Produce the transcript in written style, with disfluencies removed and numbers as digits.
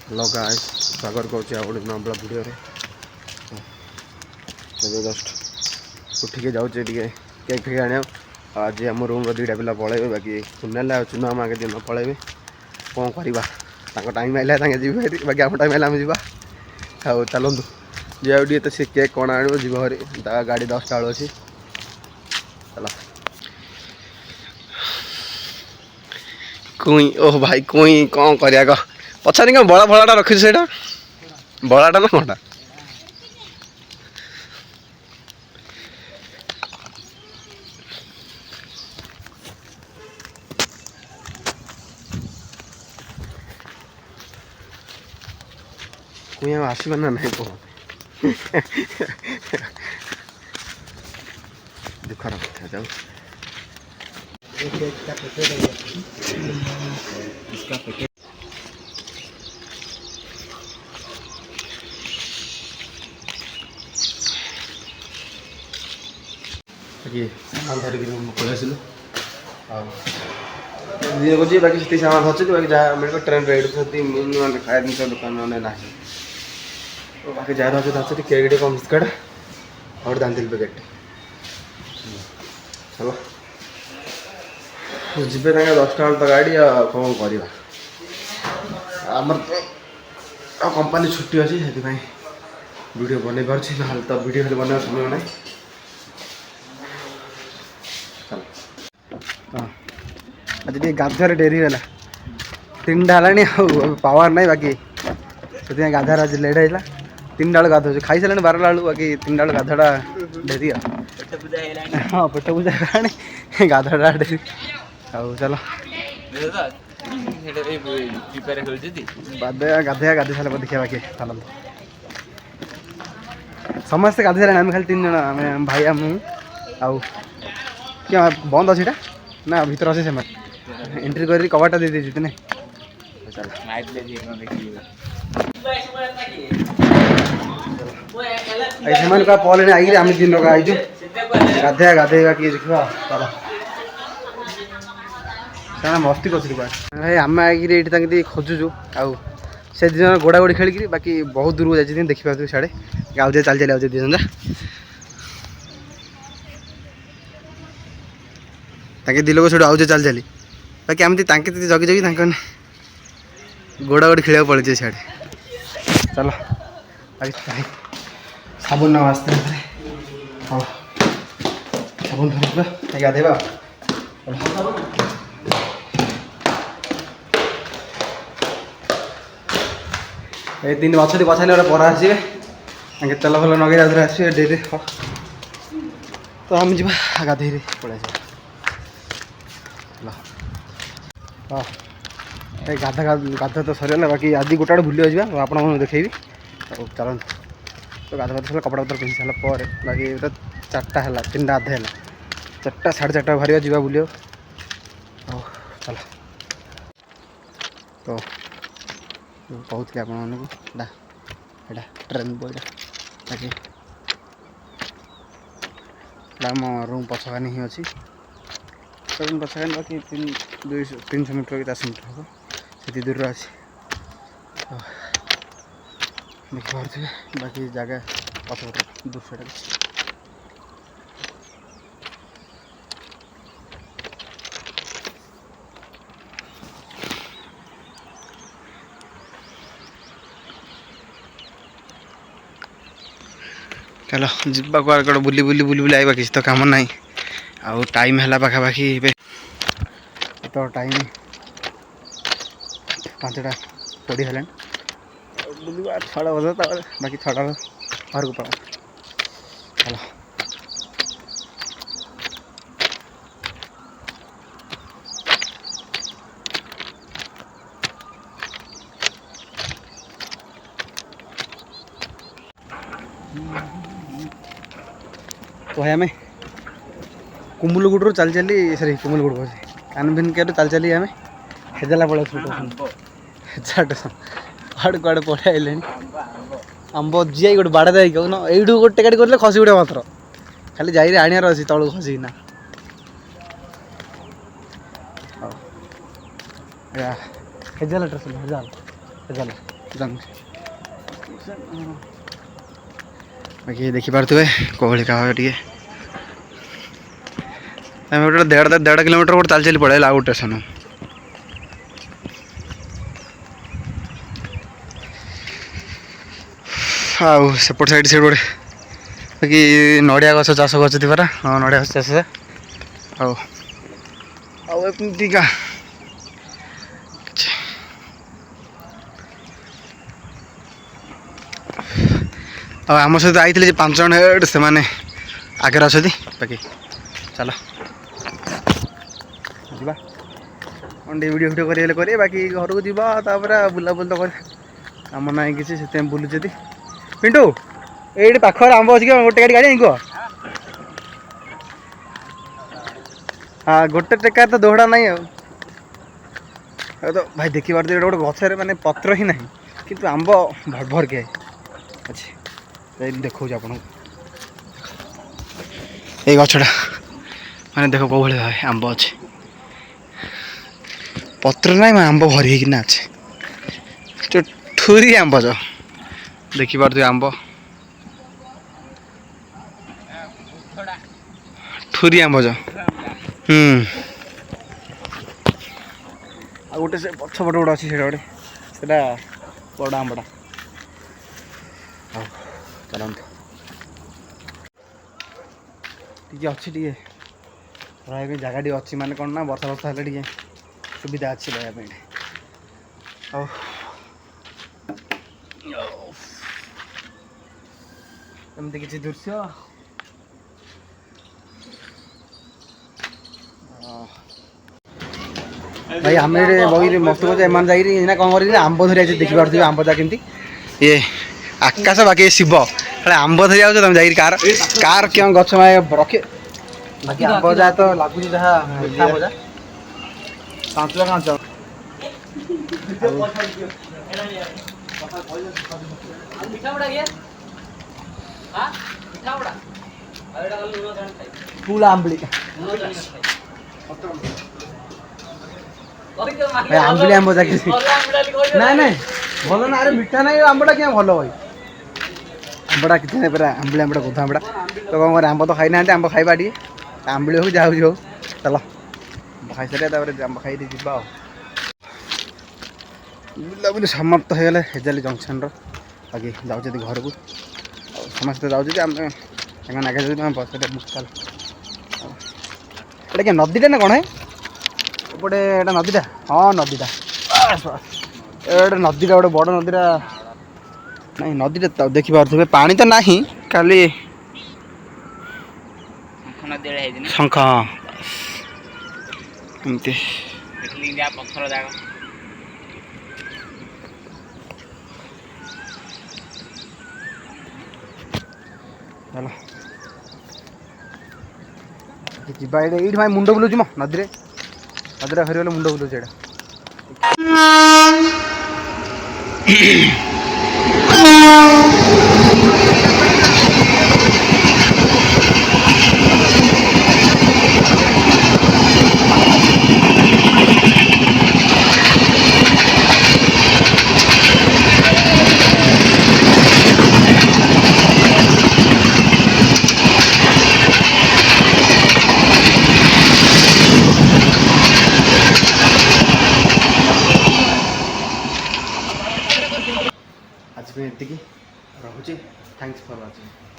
लगा स्वागत करुँच गोटे नूआ भिडियो जस्ट उठिके जाऊे केक फेक आने आज आम रूम दुईटा पिला पलैबे बाकी सुनाले आ चुना आगे दिन पलैबे कौन करवा टाइम आइला जी बाकी आम टाइम आम जा चलतु जी तो सी केक कौन आण जी हरी गाड़ी 10टा बेलू अच्छी चल कुई ओह भाई कुई कौन कर पचारे क्या बड़ा भड़ाटा रखी से बड़ाटा ना कौटा कुई आसब ना ना कह दुखर कथा जाऊ सामान धरिक पलि आसलु दिन बाकी से सामान धरती बाकी जहाँ मिल ट्रेन रेड खाया जिन दुकान मैंने ना बाकी जहाँ धरती केक कम बिस्केट और दांतिल पैकेट चलो जी 10टा बेल तो गाड़ी कौन करवा आमर तो कंपनी छुट्टी अच्छी से वीडियो बन पार्टी ना तो वीडियो बना समय ना आज गाधार डेरी है 3टा है पावर ना बाकी से गाधार आज लेट है 3टा बेल गाधो खाई सारे 12टा बेलू बाकी 3टा बेल गाधाटा डेरी हाँ पेट पूजा कलानी गाधाटा डेरी आउ चलो गाधे गाधे सारे देखा बाकी चलत समस्ते गाधे सारे आम खाली 3 जन आम भाई आम आउ क्या बंद अच्छी ना भर अच्छे से एंट्री कर कबाटा दे दीजिए ना से क्या पल आई आम 3 लोग आईचु गाधे गाधे किए देखा चलो से मस्ती कर आम आई खोजुचु आउ से 2 जन गोड़ा गोड़ी खेल बाकी बहुत दूर जाइए देखिए साढ़े गाँव चल चल 2 जन ताकि दिल को आउजे चल चली बाकी आमती जगी जगी गोड़ा गोड़ी खेल पड़े सियाड़े चलो साबुन ना आस्ते हाँ साबुन धर गाधेबा ये 3 अच्छा बछाने पर आसवे तेल फल नगे आसवे डेरी तो आम जा गाधे पड़े हाँ गाधा गाधा तो सरीगला बाकी आज गोटे बुले जावा आप देखेबी चलते तो गाधा गाधा कपड़ा पतर पिंधि सारापर बाकी तो 4टा है 3टा अधे है 4टा 4:30 बाहर जा बुले चल तो कहते आप ट्रेन बोर्ड बाकी आम रूम पछकानी ही अच्छी रूम पछकानी बाकी 300 मीटर कि 400 मीटर हम से दूर अच्छी देखिए बाकी जगह पछपट दूर से चलो जीवा कड़े बुली बुली बुली बुली आइबा किसी तो काम ना आउ टाइम है पाखापाखि तो टाइम 5टा 20 है बुलवा 6टा बजे बाकी 6टा बाहर को पड़ा चलो तो है हमें कुमुलगुड़ चल चली सरी कुमुलगुड़ कहे कानभिन के चल चली हमें हेजला पड़े कड़े कड़े पड़े आइले आंब जी गोटे बाड़ा दे कौन यू गोटे गाड़ी कर खसी उड़े मात्र खाली जाइए आणार अच्छी तलू खसिना हेजल हेजल हेजल बाकी देखिपे कौली का टे गोटे 1.5 किलोमीटर गोटे चल चली पड़े आउ स्टेशन आउ सेपट साइड से गोटे बाकी नड़िया गछ चाष कर परा हाँ नड़िया गछ चाष आमतीका आम सहित आई 5 जन से मैंने आगे अच्छा बाकी चलो जा टे वीडियो वीडियो करें बाकी घर को जापर बुलाबुल तो कर आम ना किसी से बुलूचे पिंटू ये पाखर आंब अच्छी गोटे गाड़ी गाड़ी कह हाँ गोटे टेका तो दोहड़ा ना तो भाई देखी पार्थ गोटे गचर मानने पत्र ही ना कि आंब भर भर के अच्छे देखा आप ये गछटा मैंने देख कौ भाई आंब अच्छे पत्र ना आंब भरी होना अच्छे जो ठुरी आंब जो देखी पार्थ आंब ठुरी आंब जो गोटे से पछपट गोटे अच्छी गोटे से बड़ आंबटा हाँ चलते टी अच्छी टे रहा जगह टी अच्छी माने कौन ना वर्षा वर्षा हेल्ले टे सुविधा अच्छी रहा एमती किसी दृश्य भाई आम बही मस्त एम जा कौन कर आंब धरी देखी पार्थ आंब जा केमती ये आकाश बाकी शिव आंब धरी जाओ तुम जा कार कार क्या गच रखे बाकी आंब जा तो लगुच जहाँ आंब जा सांचला कांच पूला आंबली आंबली आंब जा ना ना भल ना अरे मीठा ना आंबटा क्या भल भाई आंबटा कितने नहीं पूरा आंबली आंबटा गोधा आंबटा तो कौन कर आंब तो खाई ना आंब खाइबा टे आंबली हो जाऊ हो चलो खाई सारे आंब खाई जा बुलाबुली समाप्त हो गले हेजाली जंक्शन बाकी जाऊँ घर को समस्त जाऊँ आगे बस चल क्या नदीटा ना कौन है एपटे एटा नदीटा हाँ नदीटा एटे नदीटा गोटे बड़ नदीटा नहीं नदीटा तो देखी पारे पानी तो ना खाली शंख हाँ एमती पत्थर जागा चलो जीवा ये भाई मुंड बुलाऊँ मो नदी नदी हरिगले मुंड बुलाऊँ ये आज एति रोचे थैंक्स फॉर वाचिंग।